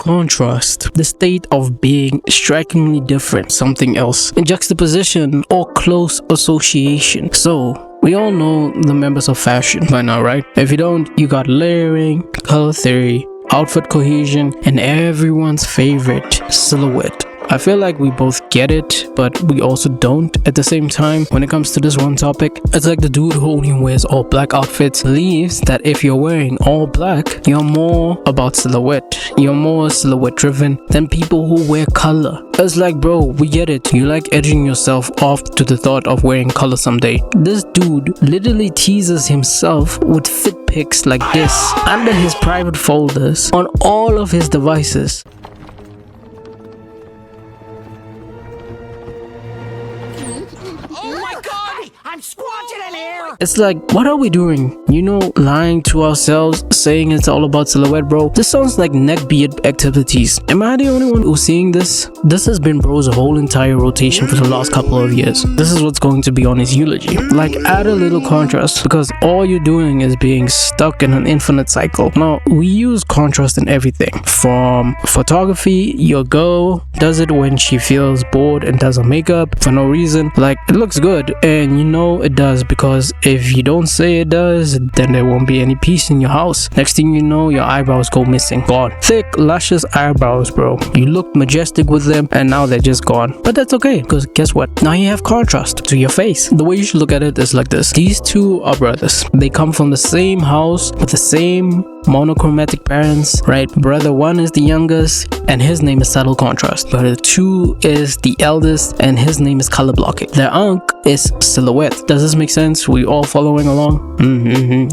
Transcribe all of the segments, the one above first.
contrast, the state of being strikingly different, something else, in juxtaposition or close association. So we all know the members of fashion by now, right? If you don't, you got layering, color theory, outfit cohesion, and everyone's favorite, silhouette. I feel like we both get it, but we also don't at the same time. When it comes to this one topic, it's like the dude who only wears all black outfits believes that if you're wearing all black, you're more about silhouette. You're more silhouette driven than people who wear color. It's like, bro, we get it. You like edging yourself off to the thought of wearing color someday. This dude literally teases himself with fit pics like this under his private folders on all of his devices. I'm squatting in here! It's like, what are we doing? You know, lying to ourselves, saying it's all about silhouette, bro. This sounds like neckbeard activities. Am I the only one who's seeing this? This has been bro's whole entire rotation for the last couple of years. This is what's going to be on his eulogy. Like, add a little contrast, because all you're doing is being stuck in an infinite cycle. Now, we use contrast in everything. From photography, your girl does it when she feels bored and does her makeup for no reason. Like, it looks good, and you know it does, because if you don't say it does, then there won't be any peace in your house. Next thing you know, your eyebrows go missing. Gone. Thick, luscious eyebrows, bro. You look majestic with them, and now they're just gone. But that's okay, because guess what? Now you have contrast to your face. The way you should look at it is like this. These two are brothers. They come from the same house with the same monochromatic parents, right? Brother 1 is the youngest, and his name is subtle contrast. Brother 2 is the eldest, and his name is color blocking. Their unc is silhouette. Does this make sense? We all following along?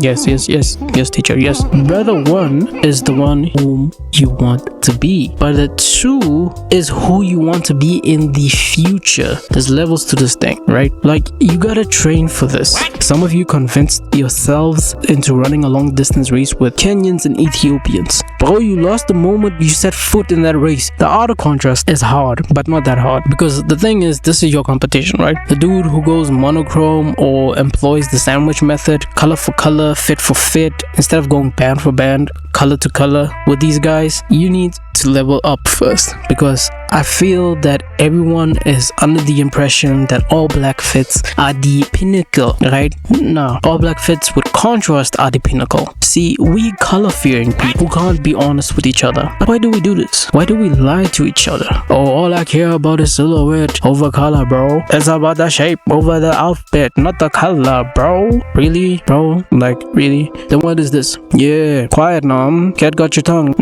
Yes, teacher, yes. Brother 1 is the one whom you want to be. Brother 2 is who you want to be in the future. There's levels to this thing, right? Like, you gotta train for this. Some of you convinced yourselves into running a long distance race with Kenyans and Ethiopians. Bro, you lost the moment you set foot in that race. The art of contrast is hard, but not that hard, because the thing is, this is your competition, right? The dude who goes monochrome or employs the sandwich method, color for color, fit for fit, instead of going band for band, color to color with these guys, you need to level up first, because I feel that everyone is under the impression that all black fits are the pinnacle, right? No, all black fits with contrast are the pinnacle. See, we color fearing people who can't be honest with each other. But why do we do this? Why do we lie to each other? Oh, all I care about is silhouette over color, bro. It's about the shape over the outfit, not the color, bro. Really, bro? Like, really? Then what is this? Yeah, quiet now. Cat got your tongue.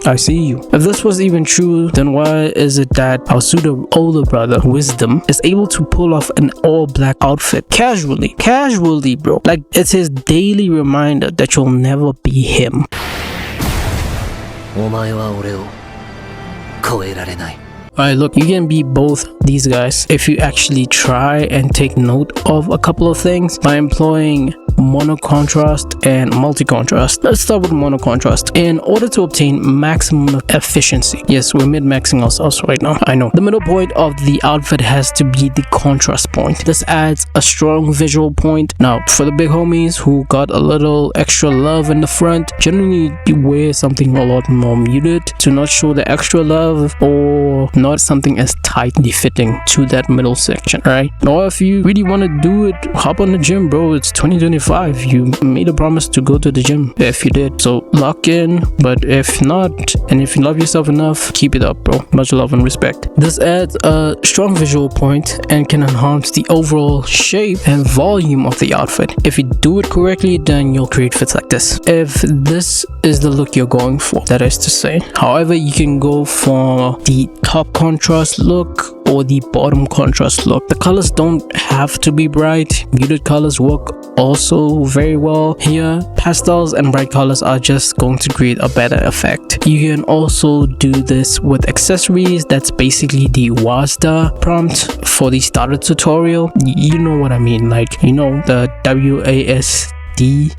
I see you. If this was even true, then why is it that our pseudo older brother, Wisdom, is able to pull off an all black outfit casually, bro? Like, it's his daily reminder that you'll never be him. Alright, look, you can be both these guys if you actually try and take note of a couple of things by employing monocontrast and multi-contrast. Let's start with monocontrast. In order to obtain maximum efficiency, yes, we're mid-maxing ourselves right now, I know. The middle point of the outfit has to be the contrast point. This adds a strong visual point. Now, for the big homies who got a little extra love in the front, generally you wear something a lot more muted to not show the extra love, or not something as tightly fitting to that middle section, right? Or if you really want to do it, hop on the gym, bro. It's 2025. You made a promise to go to the gym if you did, so lock in. But if not, and if you love yourself enough, keep it up, bro. Much love and respect. This adds a strong visual point and can enhance the overall shape and volume of the outfit. If you do it correctly, then you'll create fits like this. If this is the look you're going for, that is to say. However, you can go for the top contrast look or the bottom contrast look. The colors don't have to be bright. Muted colors work also very well here. Pastels and bright colors are just going to create a better effect. You can also do this with accessories. That's basically the WASD prompt for the starter tutorial. You know what I mean, like, you know, the WASD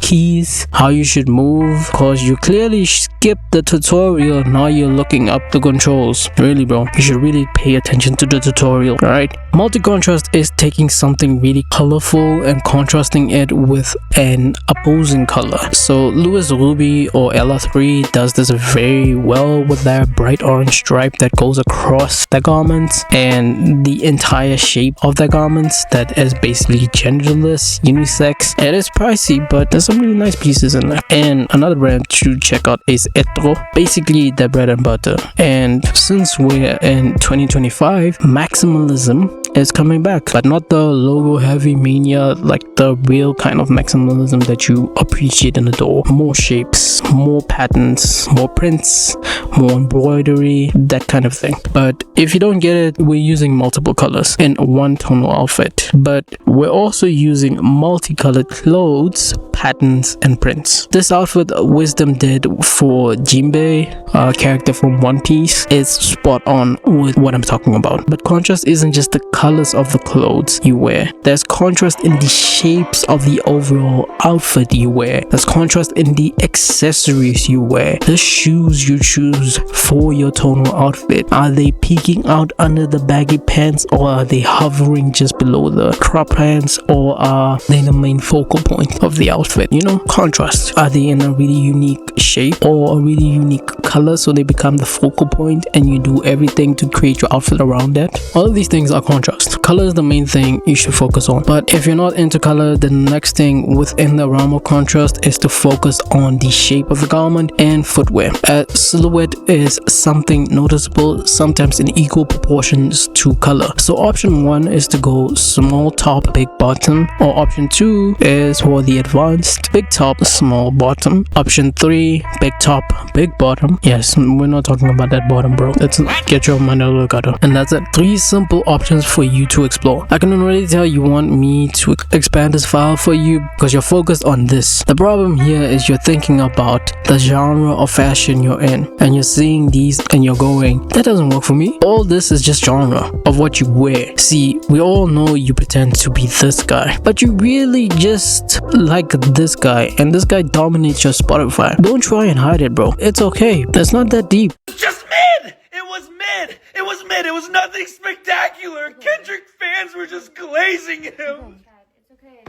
keys, how you should move, cause you clearly skipped the tutorial. Now you're looking up the controls. Really, bro, you should really pay attention to the tutorial. All right, Multi-contrast is taking something really colorful and contrasting it with an opposing color. So Lewis Ruby or LR3 does this very well with that bright orange stripe that goes across the garments and the entire shape of the garments that is basically genderless, unisex. It is pricey, but there's some really nice pieces in there. And another brand to check out is Etro, basically the bread and butter. And since we're in 2025, maximalism is coming back, but not the logo heavy mania, like the real kind of maximalism that you appreciate and adore. More shapes, more patterns, more prints, more embroidery, that kind of thing. But if you don't get it, we're using multiple colors in one tonal outfit, but we're also using multicolored clothes, patterns, and prints. This outfit Wisdom did for Jinbei, a character from One Piece, is spot on with what I'm talking about. But contrast isn't just the colors of the clothes you wear. There's contrast in the shapes of the overall outfit you wear. There's contrast in the accessories you wear. The shoes you choose for your tonal outfit. Are they peeking out under the baggy pants, or are they hovering just below the crop pants, or are they the main focal point of the outfit? You know, contrast. Are they in a really unique shape or a really unique color so they become the focal point and you do everything to create your outfit around that? All of these things are contrast. Color is the main thing you should focus on. But if you're not into color, the next thing within the realm of contrast is to focus on the shape of the garment and footwear. A silhouette is something noticeable, sometimes in equal proportions to color. So option 1 is to go small top, big bottom, or option 2 is for the advanced big top, small bottom. Option 3, big top, big bottom. Yes, we're not talking about that bottom, bro. Let's get your mind out of the gutter. And that's it. 3 simple options for you to explore. I can already tell you want me to expand this file for you because you're focused on this. The problem here is you're thinking about the genre of fashion you're in, and you're seeing these and you're going, that doesn't work for me. All this is just genre of what you wear. See, we all know you pretend to be this guy, but you really just like this guy, and this guy dominates your Spotify. Don't try and hide it, bro. It's okay. It's not that deep. Just mid! It was mid! It was mid! It was nothing spectacular! Kendrick fans were just glazing him! It's okay.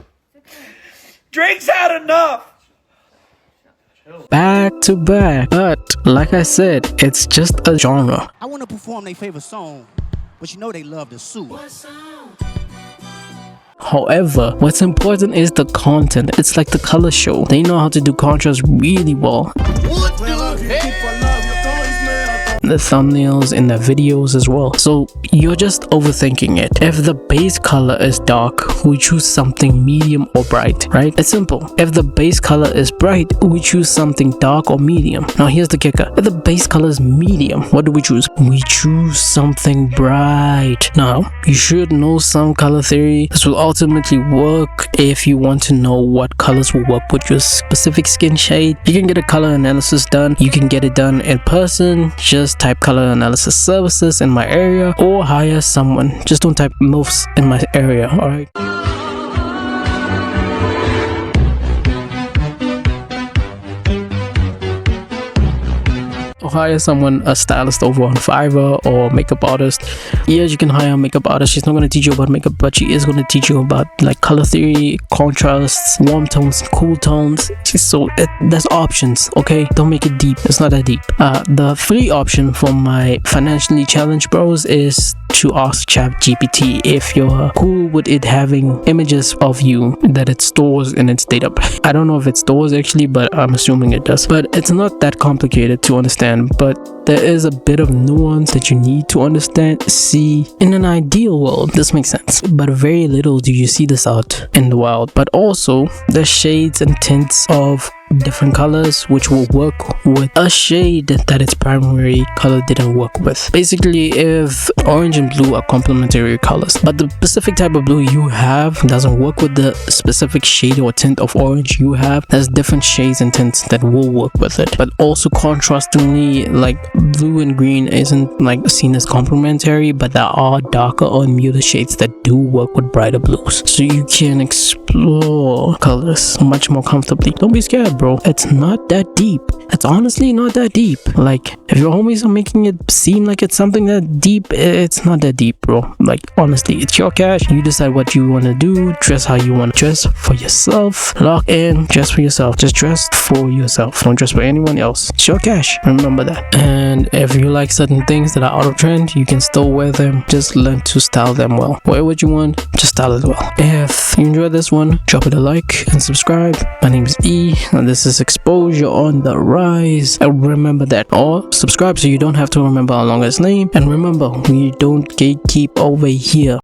Drake's had enough! Back to back. But like I said, it's just a genre. I want to perform their favorite song, but you know they love to sue. However, what's important is the content. It's like the color show. They know how to do contrast really well. The thumbnails in the videos as well. So you're just overthinking it. If the base color is dark, we choose something medium or bright, right? It's simple. If the base color is bright, we choose something dark or medium. Now here's the kicker. If the base color is medium, what do we choose? We choose something bright. Now, you should know some color theory. This will ultimately work if you want to know what colors will work with your specific skin shade. You can get a color analysis done. You can get it done in person. Just type color analysis services in my area or hire someone. Just don't type MILFs in my area, alright? Or hire someone, a stylist over on Fiverr or makeup artist. Yes, you can hire a makeup artist. She's not going to teach you about makeup, but she is going to teach you about like color theory, contrasts, warm tones, cool tones. So there's options, okay? Don't make it deep. It's not that deep. The free option for my financially challenged bros is to ask ChatGPT if you're cool with it having images of you that it stores in its database. I don't know if it stores actually, but I'm assuming it does. But it's not that complicated to understand, but there is a bit of nuance that you need to understand. See, in an ideal world, this makes sense, but very little do you see this out in the wild. But also, the shades and tints of different colors which will work with a shade that its primary color didn't work with. Basically, if orange and blue are complementary colors, but the specific type of blue you have doesn't work with the specific shade or tint of orange you have, there's different shades and tints that will work with it. But also contrastingly, like blue and green isn't like seen as complementary, but there are darker or muted shades that do work with brighter blues, so you can explore colors much more comfortably. Don't be scared, bro. It's not that deep. It's honestly not that deep. Like, if your homies are making it seem like it's something that deep, it's not that deep, bro. Like, honestly, it's your cash. You decide what you want to do. Dress how you want to dress for yourself. Lock in. Dress for yourself. Just dress for yourself. Don't dress for anyone else. It's your cash. Remember that. And if you like certain things that are out of trend, you can still wear them. Just learn to style them well. Wear what you want. Just style it well. If you enjoyed this one, drop it a like and subscribe. My name is E, and this is Exposure on the Rise. And remember that. Or subscribe so you don't have to remember our longest name. And remember, we don't gatekeep over here.